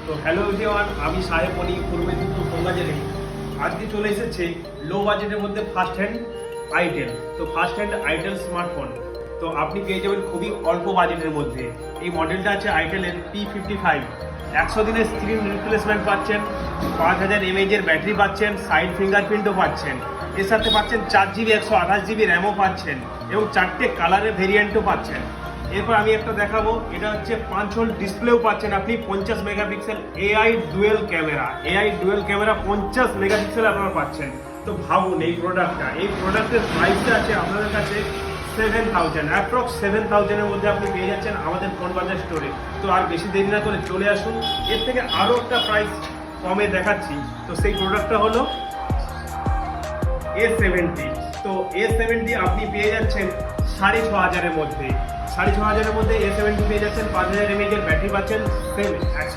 তো hello everyone, আমি সাহেব মনি পূর্ব মেদিনীপুর ফোনবাজারে আজকে চলে এসেছে লো বাজেটের মধ্যে ফার্স্ট হ্যান্ড আইটেল। তো ফার্স্ট হ্যান্ড আইটেল স্মার্টফোন তো আপনি পেয়ে যাবেন খুবই অল্প বাজেটের মধ্যে। এই মডেলটা আছে আইটেলের P55। 100 দিনের স্ক্রিন রিপ্লেসমেন্ট পাচ্ছেন, 5000 mAh ব্যাটারি পাচ্ছেন, সাইড ফিঙ্গারপ্রিন্টও পাচ্ছেন, এর সাথে পাচ্ছেন 4GB 128GB র্যামও পাচ্ছেন এবং 4টে কালারের ভেরিয়েন্টও পাচ্ছেন। এরপর আমি একটা দেখাবো, এটা হচ্ছে 5 হোল ডিসপ্লেও পাচ্ছেন আপনি, 50 megapixel AI dual camera 50 megapixel আপনারা পাচ্ছেন। তো ভাবুন এই প্রোডাক্টের প্রাইসটা আছে আপনাদের কাছে 7000, অ্যাপ্রক্স 7000-এর মধ্যে আপনি পেয়ে যাচ্ছেন আমাদের ফোনবাজার স্টোরে। তো আর বেশি দেরি না করে চলে আসুন, এর থেকে আরও একটা প্রাইস কমে দেখাচ্ছি। তো সেই প্রোডাক্টটা হলো A70। তো A70 আপনি পেয়ে যাচ্ছেন 6500-এর মধ্যে। 6500-এর মধ্যে A70 পেয়ে যাচ্ছেন, 5000 mAh ব্যাটারি পাচ্ছেন, 100